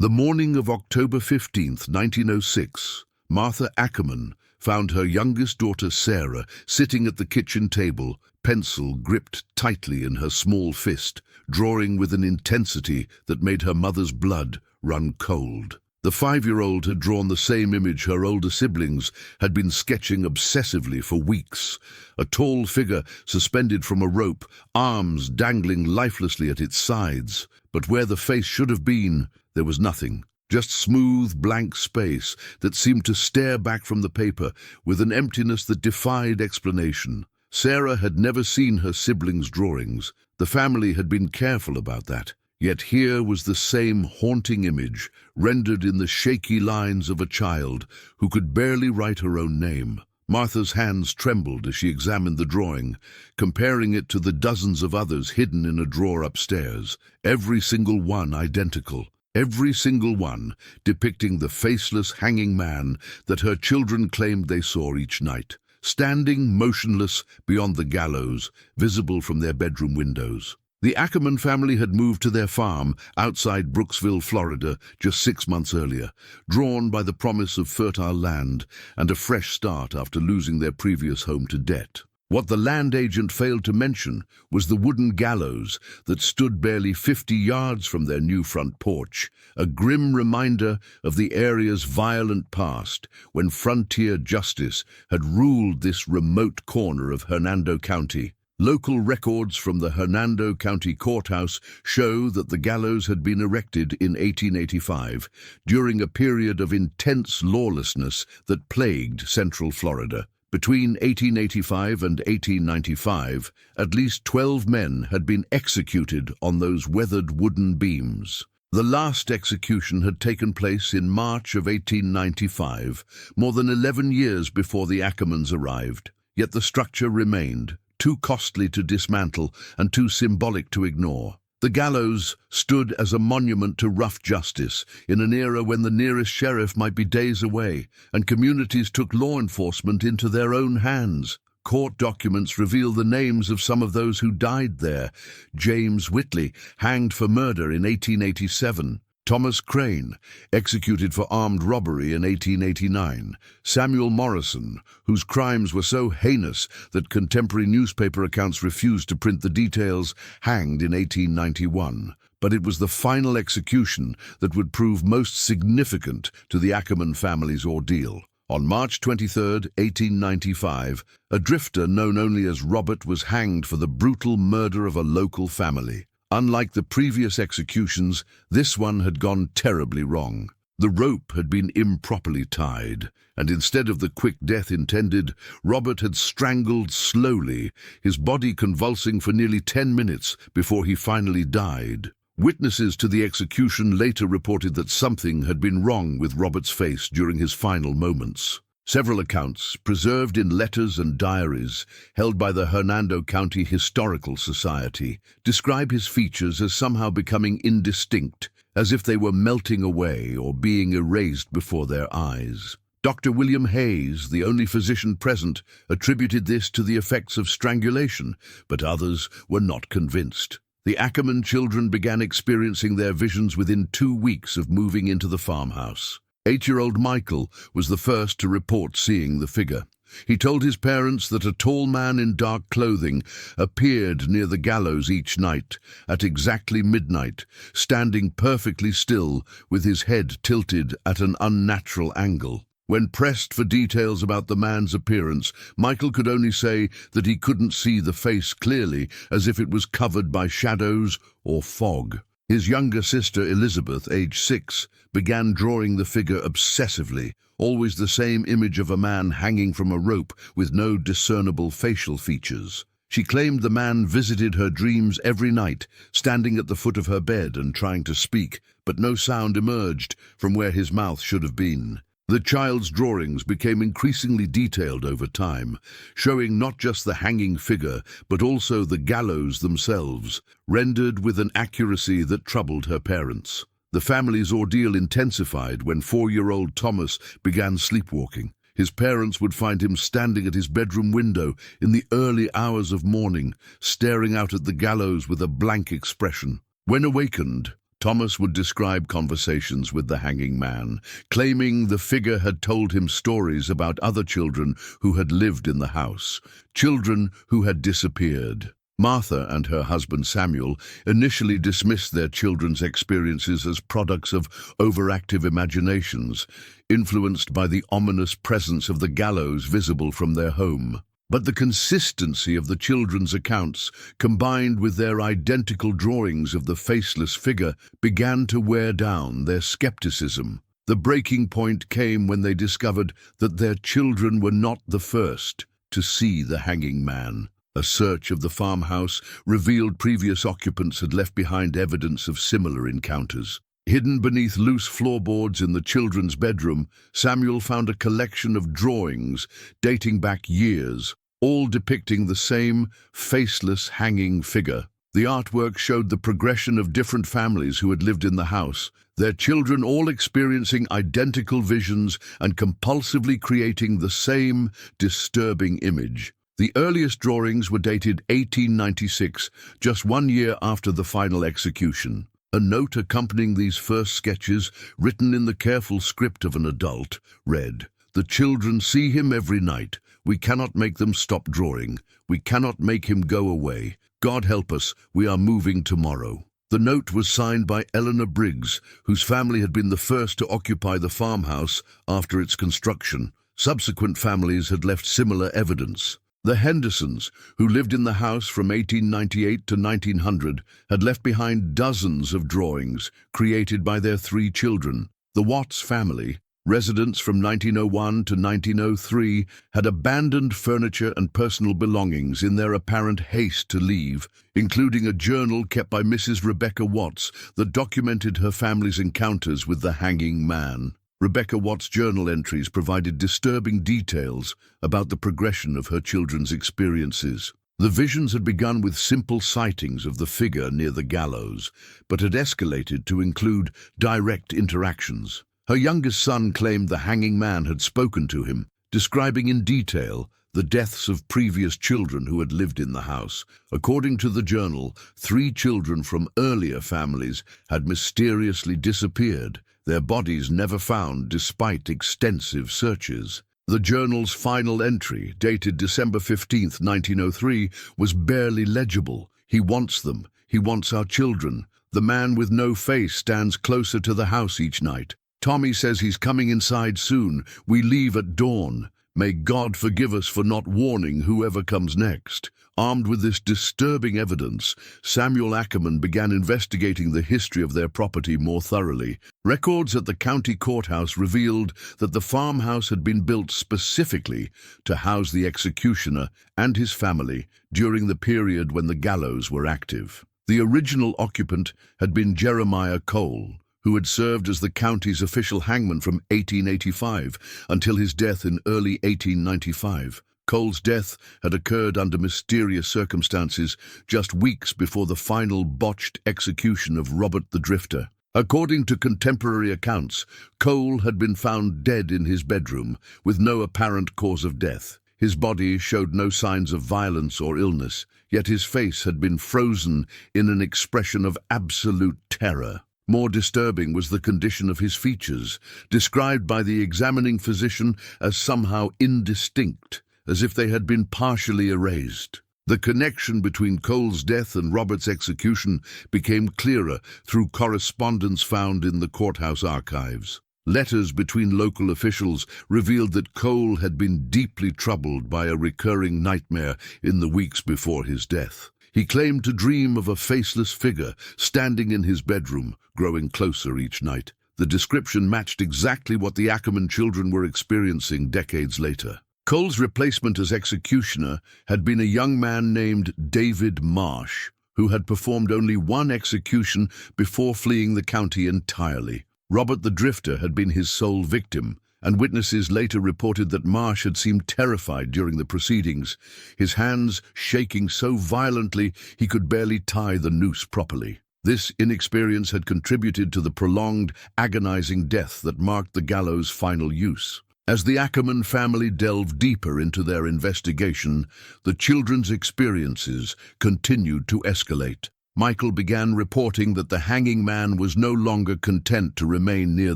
The morning of October 15th, 1906, Martha Ackerman found her youngest daughter Sarah sitting at the kitchen table, pencil gripped tightly in her small fist, drawing with an intensity that made her mother's blood run cold. The 5-year-old had drawn the same image her older siblings had been sketching obsessively for weeks. A tall figure suspended from a rope, arms dangling lifelessly at its sides. But where the face should have been, there was nothing. Just smooth, blank space that seemed to stare back from the paper with an emptiness that defied explanation. Sarah had never seen her siblings' drawings. The family had been careful about that. Yet here was the same haunting image, rendered in the shaky lines of a child who could barely write her own name. Martha's hands trembled as she examined the drawing, comparing it to the dozens of others hidden in a drawer upstairs, every single one identical. Every single one depicting the faceless hanging man that her children claimed they saw each night, standing motionless beyond the gallows, visible from their bedroom windows. The Ackerman family had moved to their farm outside Brooksville, Florida, just 6 months earlier, drawn by the promise of fertile land and a fresh start after losing their previous home to debt. What the land agent failed to mention was the wooden gallows that stood barely 50 yards from their new front porch, a grim reminder of the area's violent past when frontier justice had ruled this remote corner of Hernando County. Local records from the Hernando County Courthouse show that the gallows had been erected in 1885 during a period of intense lawlessness that plagued Central Florida. Between 1885 and 1895, at least 12 men had been executed on those weathered wooden beams. The last execution had taken place in March of 1895, more than 11 years before the Ackermans arrived. Yet the structure remained, too costly to dismantle and too symbolic to ignore. The gallows stood as a monument to rough justice in an era when the nearest sheriff might be days away, and communities took law enforcement into their own hands. Court documents reveal the names of some of those who died there. James Whitley, hanged for murder in 1887. Thomas Crane, executed for armed robbery in 1889. Samuel Morrison, whose crimes were so heinous that contemporary newspaper accounts refused to print the details, hanged in 1891. But it was the final execution that would prove most significant to the Ackerman family's ordeal. On March 23, 1895, a drifter known only as Robert was hanged for the brutal murder of a local family. Unlike the previous executions, this one had gone terribly wrong. The rope had been improperly tied, and instead of the quick death intended, Robert had strangled slowly, his body convulsing for nearly 10 minutes before he finally died. Witnesses to the execution later reported that something had been wrong with Robert's face during his final moments. Several accounts, preserved in letters and diaries held by the Hernando County Historical Society, describe his features as somehow becoming indistinct, as if they were melting away or being erased before their eyes. Dr. William Hayes, the only physician present, attributed this to the effects of strangulation, but others were not convinced. The Ackerman children began experiencing their visions within 2 weeks of moving into the farmhouse. 8-year-old Michael was the first to report seeing the figure. He told his parents that a tall man in dark clothing appeared near the gallows each night at exactly midnight, standing perfectly still with his head tilted at an unnatural angle. When pressed for details about the man's appearance, Michael could only say that he couldn't see the face clearly, as if it was covered by shadows or fog. His younger sister Elizabeth, age 6, began drawing the figure obsessively, always the same image of a man hanging from a rope with no discernible facial features. She claimed the man visited her dreams every night, standing at the foot of her bed and trying to speak, but no sound emerged from where his mouth should have been. The child's drawings became increasingly detailed over time, showing not just the hanging figure, but also the gallows themselves, rendered with an accuracy that troubled her parents. The family's ordeal intensified when 4-year-old Thomas began sleepwalking. His parents would find him standing at his bedroom window in the early hours of morning, staring out at the gallows with a blank expression. When awakened, Thomas would describe conversations with the hanging man, claiming the figure had told him stories about other children who had lived in the house, children who had disappeared. Martha and her husband Samuel initially dismissed their children's experiences as products of overactive imaginations, influenced by the ominous presence of the gallows visible from their home. But the consistency of the children's accounts, combined with their identical drawings of the faceless figure, began to wear down their skepticism. The breaking point came when they discovered that their children were not the first to see the hanging man. A search of the farmhouse revealed previous occupants had left behind evidence of similar encounters. Hidden beneath loose floorboards in the children's bedroom, Samuel found a collection of drawings dating back years, all depicting the same faceless hanging figure. The artwork showed the progression of different families who had lived in the house, their children all experiencing identical visions and compulsively creating the same disturbing image. The earliest drawings were dated 1896, just 1 year after the final execution. A note accompanying these first sketches, written in the careful script of an adult, read, "The children see him every night. We cannot make them stop drawing. We cannot make him go away. God help us, we are moving tomorrow." The note was signed by Eleanor Briggs, whose family had been the first to occupy the farmhouse after its construction. Subsequent families had left similar evidence. The Hendersons, who lived in the house from 1898 to 1900, had left behind dozens of drawings created by their 3 children. The Watts family, residents from 1901 to 1903, had abandoned furniture and personal belongings in their apparent haste to leave, including a journal kept by Mrs. Rebecca Watts that documented her family's encounters with the hanging man. Rebecca Watts' journal entries provided disturbing details about the progression of her children's experiences. The visions had begun with simple sightings of the figure near the gallows, but had escalated to include direct interactions. Her youngest son claimed the hanging man had spoken to him, describing in detail the deaths of previous children who had lived in the house. According to the journal, 3 children from earlier families had mysteriously disappeared, their bodies never found despite extensive searches. The journal's final entry, dated December 15, 1903, was barely legible. "He wants them. He wants our children. The man with no face stands closer to the house each night. Tommy says he's coming inside soon. We leave at dawn. May God forgive us for not warning whoever comes next." Armed with this disturbing evidence, Samuel Ackerman began investigating the history of their property more thoroughly. Records at the county courthouse revealed that the farmhouse had been built specifically to house the executioner and his family during the period when the gallows were active. The original occupant had been Jeremiah Cole, who had served as the county's official hangman from 1885 until his death in early 1895. Cole's death had occurred under mysterious circumstances just weeks before the final botched execution of Robert the Drifter. According to contemporary accounts, Cole had been found dead in his bedroom with no apparent cause of death. His body showed no signs of violence or illness, yet his face had been frozen in an expression of absolute terror. More disturbing was the condition of his features, described by the examining physician as somehow indistinct, as if they had been partially erased. The connection between Cole's death and Robert's execution became clearer through correspondence found in the courthouse archives. Letters between local officials revealed that Cole had been deeply troubled by a recurring nightmare in the weeks before his death. He claimed to dream of a faceless figure standing in his bedroom, growing closer each night. The description matched exactly what the Ackerman children were experiencing decades later. Cole's replacement as executioner had been a young man named David Marsh, who had performed only 1 execution before fleeing the county entirely. Robert the Drifter had been his sole victim, and witnesses later reported that Marsh had seemed terrified during the proceedings, his hands shaking so violently he could barely tie the noose properly. This inexperience had contributed to the prolonged, agonizing death that marked the gallows' final use. As the Ackerman family delved deeper into their investigation, the children's experiences continued to escalate. Michael began reporting that the hanging man was no longer content to remain near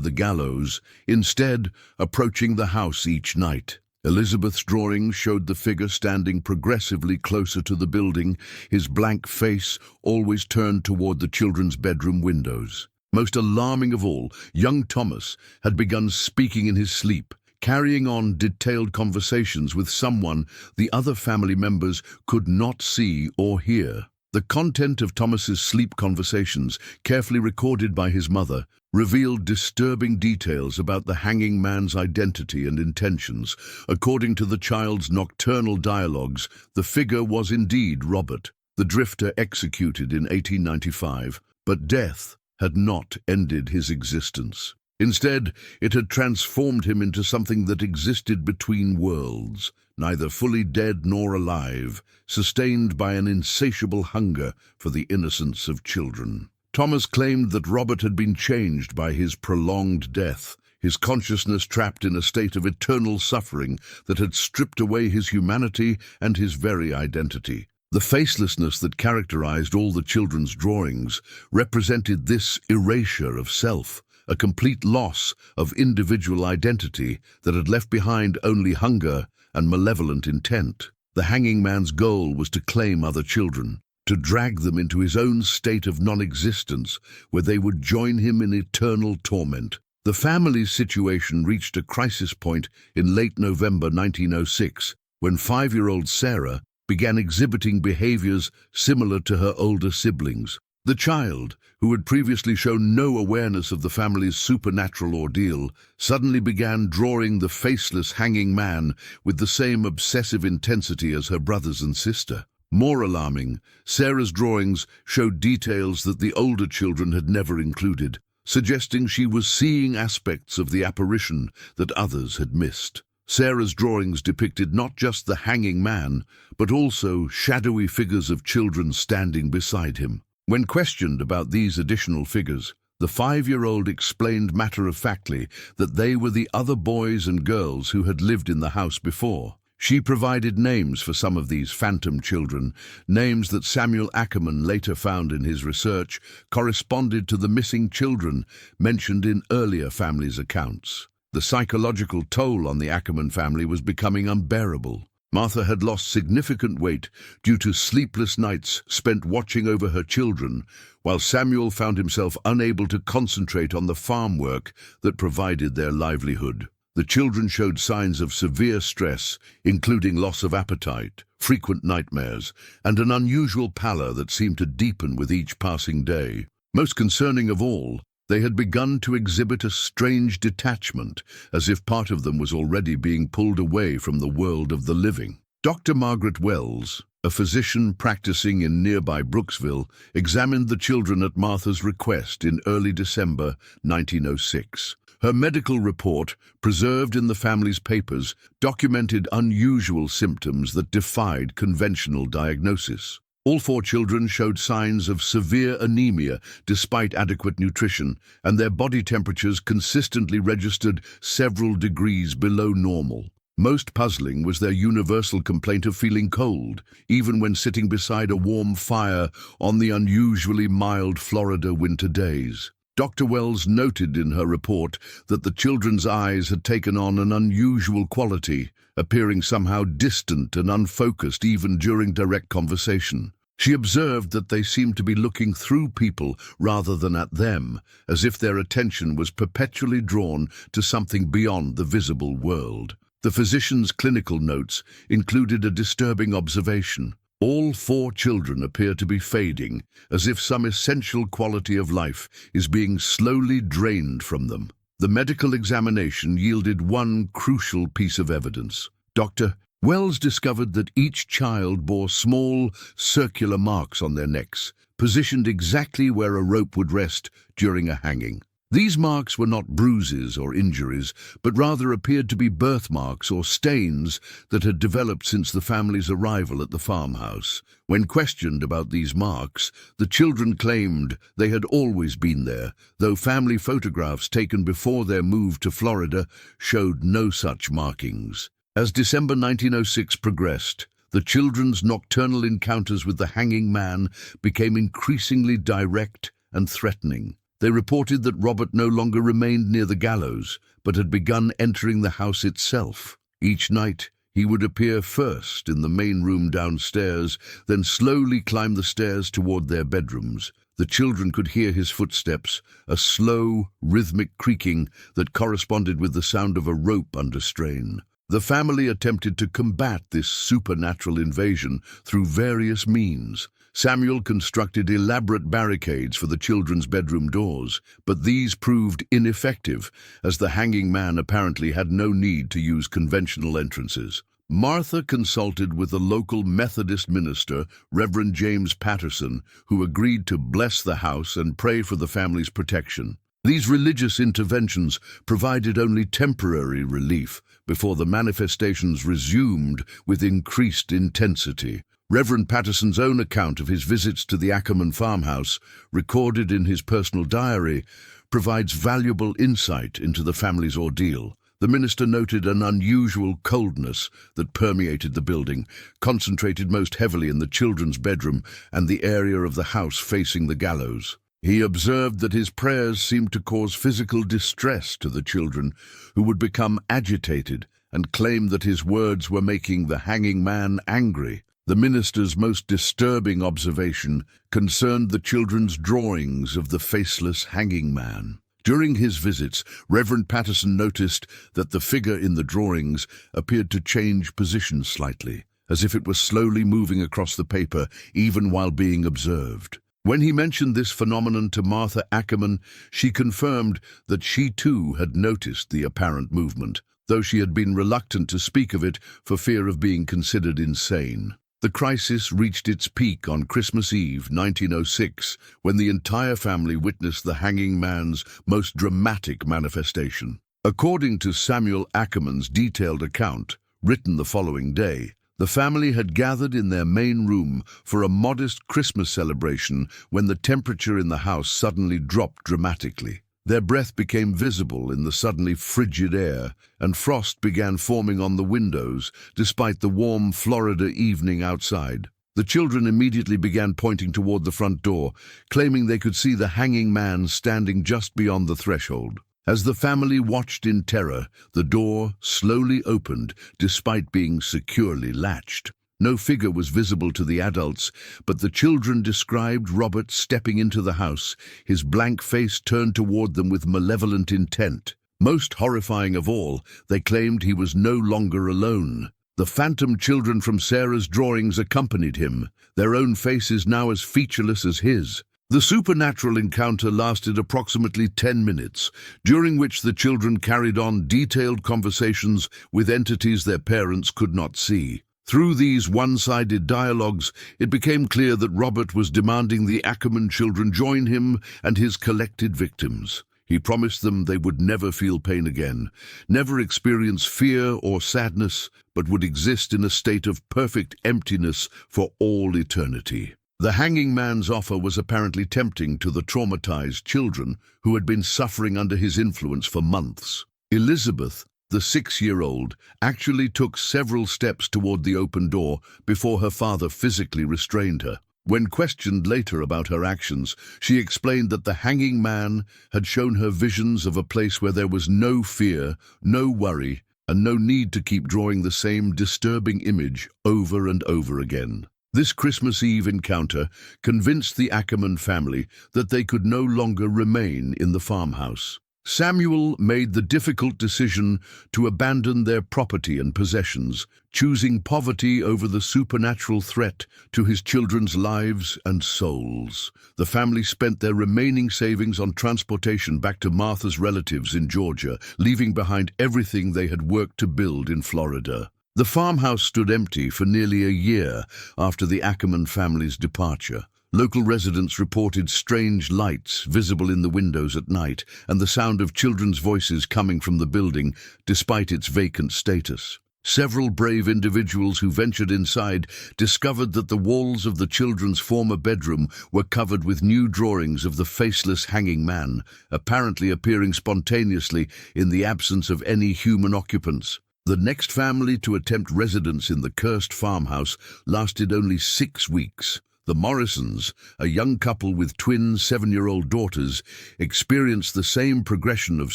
the gallows, instead approaching the house each night. Elizabeth's drawings showed the figure standing progressively closer to the building, his blank face always turned toward the children's bedroom windows. Most alarming of all, young Thomas had begun speaking in his sleep, carrying on detailed conversations with someone the other family members could not see or hear. The content of Thomas's sleep conversations, carefully recorded by his mother, revealed disturbing details about the hanging man's identity and intentions. According to the child's nocturnal dialogues, the figure was indeed Robert, the drifter executed in 1895, but death had not ended his existence. Instead, it had transformed him into something that existed between worlds, neither fully dead nor alive, sustained by an insatiable hunger for the innocence of children. Thomas claimed that Robert had been changed by his prolonged death, his consciousness trapped in a state of eternal suffering that had stripped away his humanity and his very identity. The facelessness that characterized all the children's drawings represented this erasure of self, a complete loss of individual identity that had left behind only hunger and malevolent intent. The hanging man's goal was to claim other children, to drag them into his own state of non-existence, where they would join him in eternal torment. The family's situation reached a crisis point in late November 1906, when 5-year-old Sarah began exhibiting behaviors similar to her older siblings. The child, who had previously shown no awareness of the family's supernatural ordeal, suddenly began drawing the faceless hanging man with the same obsessive intensity as her brothers and sister. More alarming, Sarah's drawings showed details that the older children had never included, suggesting she was seeing aspects of the apparition that others had missed. Sarah's drawings depicted not just the hanging man, but also shadowy figures of children standing beside him. When questioned about these additional figures, the 5-year-old explained matter-of-factly that they were the other boys and girls who had lived in the house before. She provided names for some of these phantom children, names that Samuel Ackerman later found in his research corresponded to the missing children mentioned in earlier families' accounts. The psychological toll on the Ackerman family was becoming unbearable. Martha had lost significant weight due to sleepless nights spent watching over her children, while Samuel found himself unable to concentrate on the farm work that provided their livelihood. The children showed signs of severe stress, including loss of appetite, frequent nightmares, and an unusual pallor that seemed to deepen with each passing day. Most concerning of all, they had begun to exhibit a strange detachment, as if part of them was already being pulled away from the world of the living. Dr. Margaret Wells, a physician practicing in nearby Brooksville, examined the children at Martha's request in early December 1906. Her medical report, preserved in the family's papers, documented unusual symptoms that defied conventional diagnosis. All 4 children showed signs of severe anemia despite adequate nutrition, and their body temperatures consistently registered several degrees below normal. Most puzzling was their universal complaint of feeling cold, even when sitting beside a warm fire on the unusually mild Florida winter days. Dr. Wells noted in her report that the children's eyes had taken on an unusual quality, appearing somehow distant and unfocused even during direct conversation. She observed that they seemed to be looking through people rather than at them, as if their attention was perpetually drawn to something beyond the visible world. The physician's clinical notes included a disturbing observation. All 4 children appear to be fading, as if some essential quality of life is being slowly drained from them. The medical examination yielded one crucial piece of evidence. Dr. Wells discovered that each child bore small, circular marks on their necks, positioned exactly where a rope would rest during a hanging. These marks were not bruises or injuries, but rather appeared to be birthmarks or stains that had developed since the family's arrival at the farmhouse. When questioned about these marks, the children claimed they had always been there, though family photographs taken before their move to Florida showed no such markings. As December 1906 progressed, The children's nocturnal encounters with the hanging man became increasingly direct and threatening. They reported that Robert no longer remained near the gallows, but had begun entering the house itself. Each night, he would appear first in the main room downstairs, then slowly climb the stairs toward their bedrooms. The children could hear his footsteps, a slow, rhythmic creaking that corresponded with the sound of a rope under strain. The family attempted to combat this supernatural invasion through various means. Samuel constructed elaborate barricades for the children's bedroom doors, but these proved ineffective, as the hanging man apparently had no need to use conventional entrances. Martha consulted with a local Methodist minister, Reverend James Patterson, who agreed to bless the house and pray for the family's protection. These religious interventions provided only temporary relief before the manifestations resumed with increased intensity. Reverend Patterson's own account of his visits to the Ackerman farmhouse, recorded in his personal diary, provides valuable insight into the family's ordeal. The minister noted an unusual coldness that permeated the building, concentrated most heavily in the children's bedroom and the area of the house facing the gallows. He observed that his prayers seemed to cause physical distress to the children, who would become agitated and claim that his words were making the hanging man angry. The minister's most disturbing observation concerned the children's drawings of the faceless hanging man. During his visits, Reverend Patterson noticed that the figure in the drawings appeared to change position slightly, as if it was slowly moving across the paper even while being observed. When he mentioned this phenomenon to Martha Ackerman, she confirmed that she too had noticed the apparent movement, though she had been reluctant to speak of it for fear of being considered insane. The crisis reached its peak on Christmas Eve, 1906, when the entire family witnessed the hanging man's most dramatic manifestation. According to Samuel Ackerman's detailed account, written the following day, the family had gathered in their main room for a modest Christmas celebration when the temperature in the house suddenly dropped dramatically. Their breath became visible in the suddenly frigid air, and frost began forming on the windows, despite the warm Florida evening outside. The children immediately began pointing toward the front door, claiming they could see the hanging man standing just beyond the threshold. As the family watched in terror, the door slowly opened, despite being securely latched. No figure was visible to the adults, but the children described Robert stepping into the house, his blank face turned toward them with malevolent intent. Most horrifying of all, they claimed he was no longer alone. The phantom children from Sarah's drawings accompanied him, their own faces now as featureless as his. The supernatural encounter lasted approximately 10 minutes, during which the children carried on detailed conversations with entities their parents could not see. Through these one-sided dialogues, it became clear that Robert was demanding the Ackerman children join him and his collected victims. He promised them they would never feel pain again, never experience fear or sadness, but would exist in a state of perfect emptiness for all eternity. The hanging man's offer was apparently tempting to the traumatized children who had been suffering under his influence for months. Elizabeth, the 6-year-old, actually took several steps toward the open door before her father physically restrained her. When questioned later about her actions, she explained that the hanging man had shown her visions of a place where there was no fear, no worry, and no need to keep drawing the same disturbing image over and over again. This Christmas Eve encounter convinced the Ackerman family that they could no longer remain in the farmhouse. Samuel made the difficult decision to abandon their property and possessions, choosing poverty over the supernatural threat to his children's lives and souls. The family spent their remaining savings on transportation back to Martha's relatives in Georgia, leaving behind everything they had worked to build in Florida. The farmhouse stood empty for nearly a year after the Ackerman family's departure. Local residents reported strange lights visible in the windows at night and the sound of children's voices coming from the building, despite its vacant status. Several brave individuals who ventured inside discovered that the walls of the children's former bedroom were covered with new drawings of the faceless hanging man, apparently appearing spontaneously in the absence of any human occupants. The next family to attempt residence in the cursed farmhouse lasted only 6 weeks. The Morrisons, a young couple with twin 7-year-old daughters, experienced the same progression of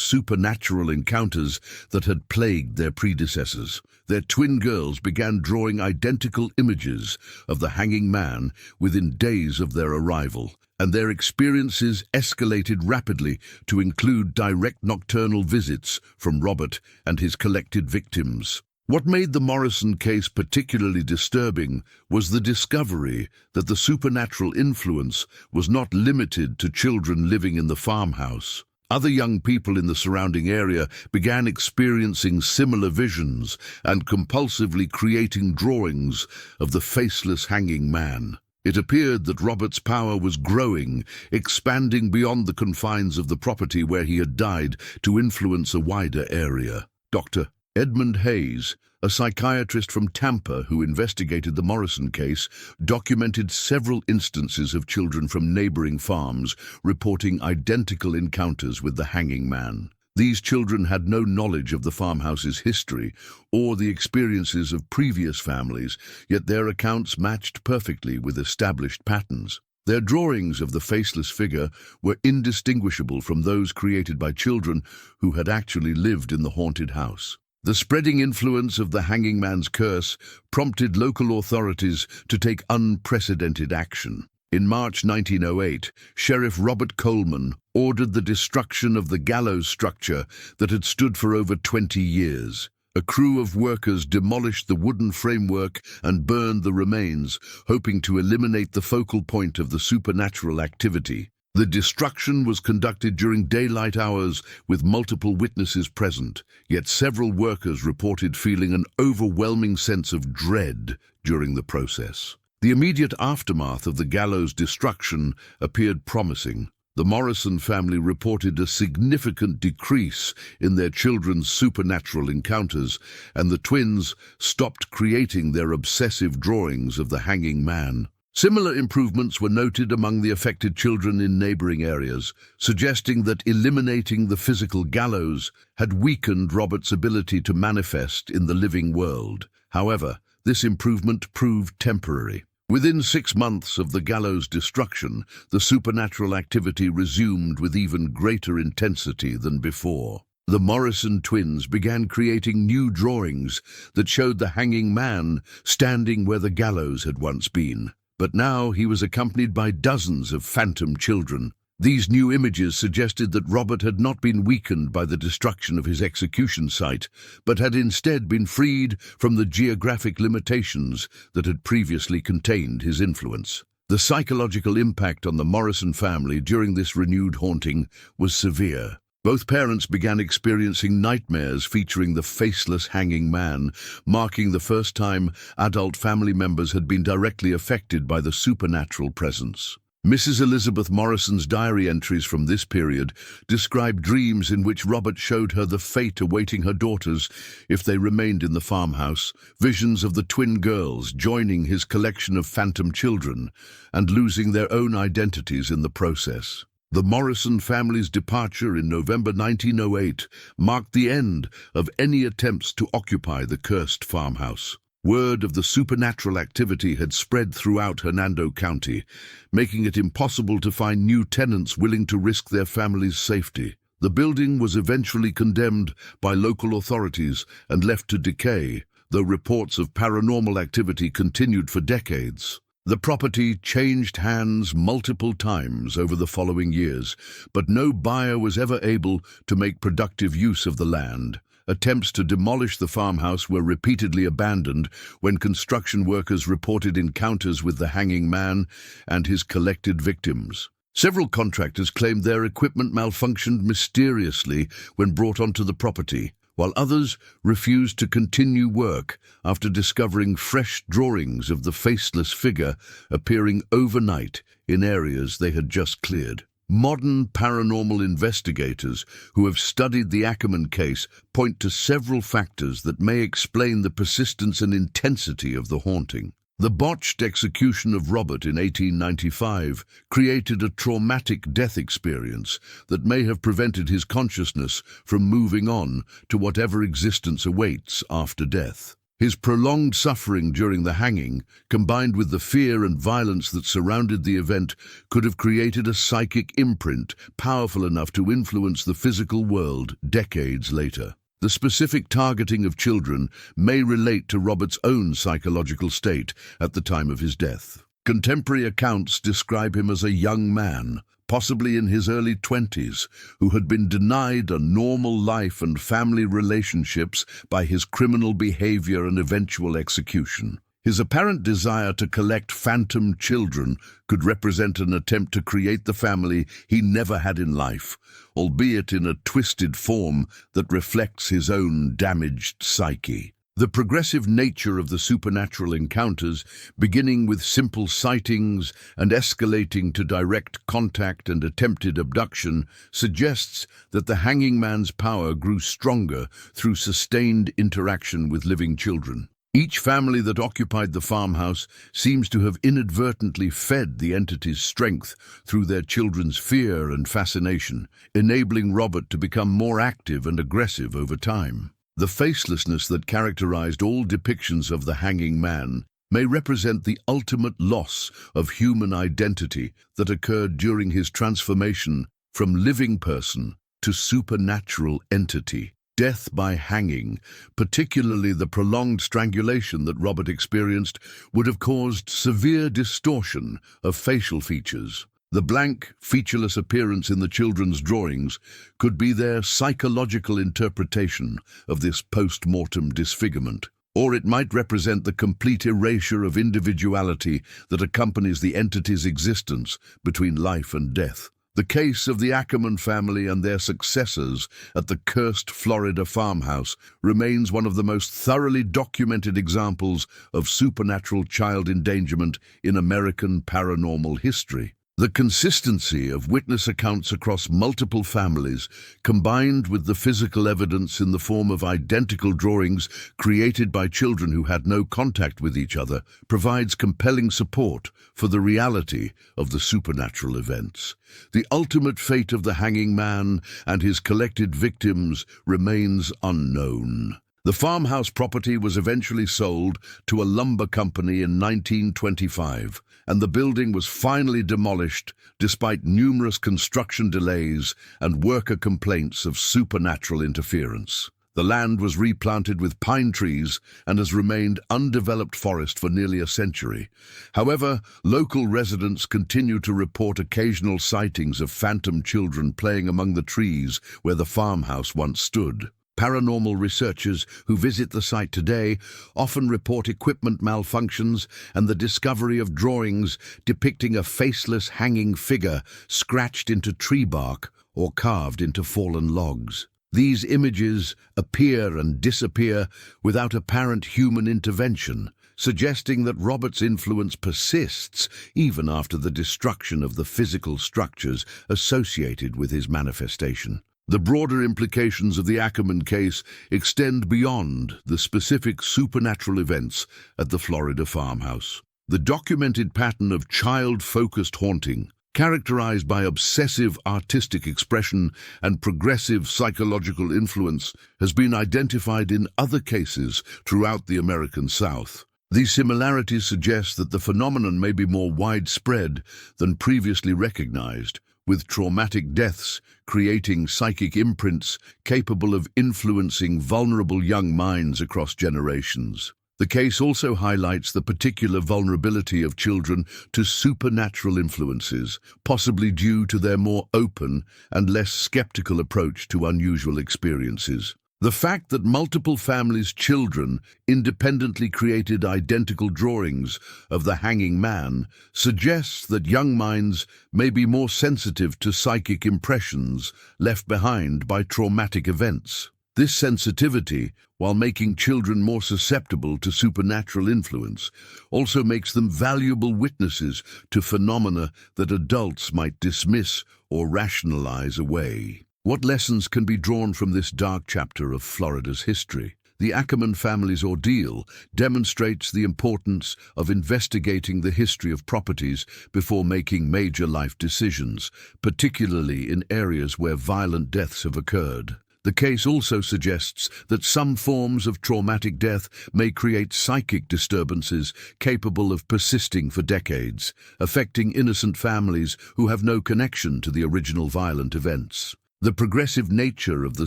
supernatural encounters that had plagued their predecessors. Their twin girls began drawing identical images of the hanging man within days of their arrival, and their experiences escalated rapidly to include direct nocturnal visits from Robert and his collected victims. What made the Morrison case particularly disturbing was the discovery that the supernatural influence was not limited to children living in the farmhouse. Other young people in the surrounding area began experiencing similar visions and compulsively creating drawings of the faceless hanging man. It appeared that Robert's power was growing, expanding beyond the confines of the property where he had died to influence a wider area. Dr. Edmund Hayes, a psychiatrist from Tampa who investigated the Morrison case, documented several instances of children from neighboring farms reporting identical encounters with the hanging man. These children had no knowledge of the farmhouse's history or the experiences of previous families, yet their accounts matched perfectly with established patterns. Their drawings of the faceless figure were indistinguishable from those created by children who had actually lived in the haunted house. The spreading influence of the hanging man's curse prompted local authorities to take unprecedented action. In March 1908, Sheriff Robert Coleman ordered the destruction of the Gallows structure that had stood for over 20 years. A crew of workers demolished the wooden framework and burned the remains, hoping to eliminate the focal point of the supernatural activity. The destruction was conducted during daylight hours with multiple witnesses present, yet several workers reported feeling an overwhelming sense of dread during the process. The immediate aftermath of the Gallows destruction appeared promising. The Morrison family reported a significant decrease in their children's supernatural encounters, and the twins stopped creating their obsessive drawings of the hanging man. Similar improvements were noted among the affected children in neighboring areas, suggesting that eliminating the physical gallows had weakened Robert's ability to manifest in the living world. However, this improvement proved temporary. Within 6 months of the gallows destruction, the supernatural activity resumed with even greater intensity than before. The Morrison twins began creating new drawings that showed the hanging man standing where the gallows had once been. But now he was accompanied by dozens of phantom children. These new images suggested that Robert had not been weakened by the destruction of his execution site, but had instead been freed from the geographic limitations that had previously contained his influence. The psychological impact on the Morrison family during this renewed haunting was severe. Both parents began experiencing nightmares featuring the faceless hanging man, marking the first time adult family members had been directly affected by the supernatural presence. Mrs. Elizabeth Morrison's diary entries from this period describe dreams in which Robert showed her the fate awaiting her daughters if they remained in the farmhouse, visions of the twin girls joining his collection of phantom children and losing their own identities in the process. The Morrison family's departure in November 1908 marked the end of any attempts to occupy the cursed farmhouse. Word of the supernatural activity had spread throughout Hernando County, making it impossible to find new tenants willing to risk their family's safety. The building was eventually condemned by local authorities and left to decay, though reports of paranormal activity continued for decades. The property changed hands multiple times over the following years, but no buyer was ever able to make productive use of the land. Attempts to demolish the farmhouse were repeatedly abandoned when construction workers reported encounters with the hanging man and his collected victims. Several contractors claimed their equipment malfunctioned mysteriously when brought onto the property, while others refused to continue work after discovering fresh drawings of the faceless figure appearing overnight in areas they had just cleared. Modern paranormal investigators who have studied the Ackerman case point to several factors that may explain the persistence and intensity of the haunting. The botched execution of Robert in 1895 created a traumatic death experience that may have prevented his consciousness from moving on to whatever existence awaits after death. His prolonged suffering during the hanging, combined with the fear and violence that surrounded the event, could have created a psychic imprint powerful enough to influence the physical world decades later. The specific targeting of children may relate to Robert's own psychological state at the time of his death. Contemporary accounts describe him as a young man, possibly in his early 20s, who had been denied a normal life and family relationships by his criminal behavior and eventual execution. His apparent desire to collect phantom children could represent an attempt to create the family he never had in life, albeit in a twisted form that reflects his own damaged psyche. The progressive nature of the supernatural encounters, beginning with simple sightings and escalating to direct contact and attempted abduction, suggests that the hanging man's power grew stronger through sustained interaction with living children. Each family that occupied the farmhouse seems to have inadvertently fed the entity's strength through their children's fear and fascination, enabling Robert to become more active and aggressive over time. The facelessness that characterized all depictions of the hanging man may represent the ultimate loss of human identity that occurred during his transformation from living person to supernatural entity. Death by hanging, particularly the prolonged strangulation that Robert experienced, would have caused severe distortion of facial features. The blank, featureless appearance in the children's drawings could be their psychological interpretation of this post-mortem disfigurement. Or it might represent the complete erasure of individuality that accompanies the entity's existence between life and death. The case of the Ackerman family and their successors at the cursed Florida farmhouse remains one of the most thoroughly documented examples of supernatural child endangerment in American paranormal history. The consistency of witness accounts across multiple families, combined with the physical evidence in the form of identical drawings created by children who had no contact with each other, provides compelling support for the reality of the supernatural events. The ultimate fate of the hanging man and his collected victims remains unknown. The farmhouse property was eventually sold to a lumber company in 1925, and the building was finally demolished despite numerous construction delays and worker complaints of supernatural interference. The land was replanted with pine trees and has remained undeveloped forest for nearly a century. However, local residents continue to report occasional sightings of phantom children playing among the trees where the farmhouse once stood. Paranormal researchers who visit the site today often report equipment malfunctions and the discovery of drawings depicting a faceless hanging figure scratched into tree bark or carved into fallen logs. These images appear and disappear without apparent human intervention, suggesting that Robert's influence persists even after the destruction of the physical structures associated with his manifestation. The broader implications of the Ackerman case extend beyond the specific supernatural events at the Florida farmhouse. The documented pattern of child-focused haunting, characterized by obsessive artistic expression and progressive psychological influence, has been identified in other cases throughout the American South. These similarities suggest that the phenomenon may be more widespread than previously recognized, with traumatic deaths creating psychic imprints capable of influencing vulnerable young minds across generations. The case also highlights the particular vulnerability of children to supernatural influences, possibly due to their more open and less skeptical approach to unusual experiences. The fact that multiple families' children independently created identical drawings of the hanging man suggests that young minds may be more sensitive to psychic impressions left behind by traumatic events. This sensitivity, while making children more susceptible to supernatural influence, also makes them valuable witnesses to phenomena that adults might dismiss or rationalize away. What lessons can be drawn from this dark chapter of Florida's history? The Ackerman family's ordeal demonstrates the importance of investigating the history of properties before making major life decisions, particularly in areas where violent deaths have occurred. The case also suggests that some forms of traumatic death may create psychic disturbances capable of persisting for decades, affecting innocent families who have no connection to the original violent events. The progressive nature of the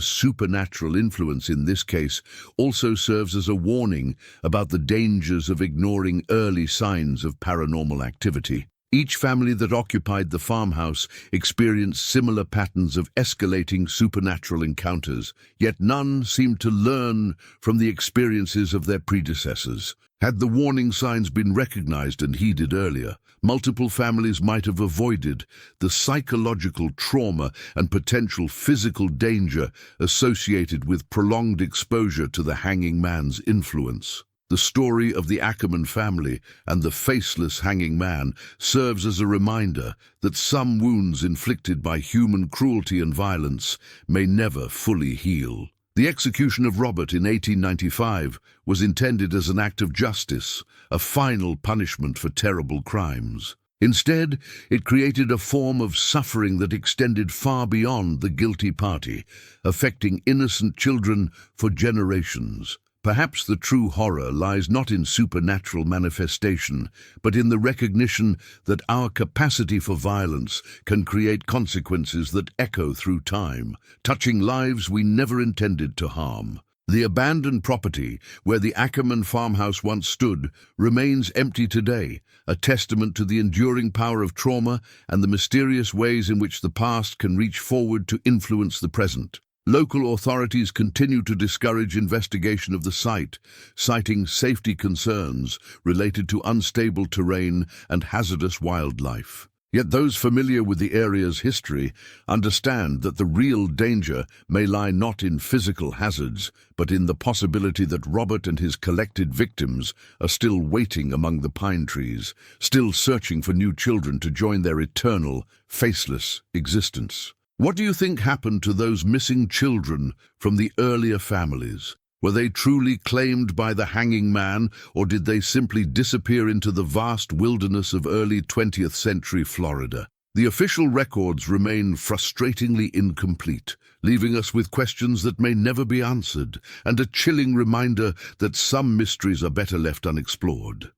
supernatural influence in this case also serves as a warning about the dangers of ignoring early signs of paranormal activity. Each family that occupied the farmhouse experienced similar patterns of escalating supernatural encounters, yet none seemed to learn from the experiences of their predecessors. Had the warning signs been recognized and heeded earlier, multiple families might have avoided the psychological trauma and potential physical danger associated with prolonged exposure to the hanging man's influence. The story of the Ackerman family and the faceless hanging man serves as a reminder that some wounds inflicted by human cruelty and violence may never fully heal. The execution of Robert in 1895 was intended as an act of justice, a final punishment for terrible crimes. Instead, it created a form of suffering that extended far beyond the guilty party, affecting innocent children for generations. Perhaps the true horror lies not in supernatural manifestation, but in the recognition that our capacity for violence can create consequences that echo through time, touching lives we never intended to harm. The abandoned property where the Ackerman farmhouse once stood remains empty today, a testament to the enduring power of trauma and the mysterious ways in which the past can reach forward to influence the present. Local authorities continue to discourage investigation of the site, citing safety concerns related to unstable terrain and hazardous wildlife. Yet those familiar with the area's history understand that the real danger may lie not in physical hazards, but in the possibility that Robert and his collected victims are still waiting among the pine trees, still searching for new children to join their eternal, faceless existence. What do you think happened to those missing children from the earlier families? Were they truly claimed by the hanging man, or did they simply disappear into the vast wilderness of early 20th century Florida? The official records remain frustratingly incomplete, leaving us with questions that may never be answered, and a chilling reminder that some mysteries are better left unexplored.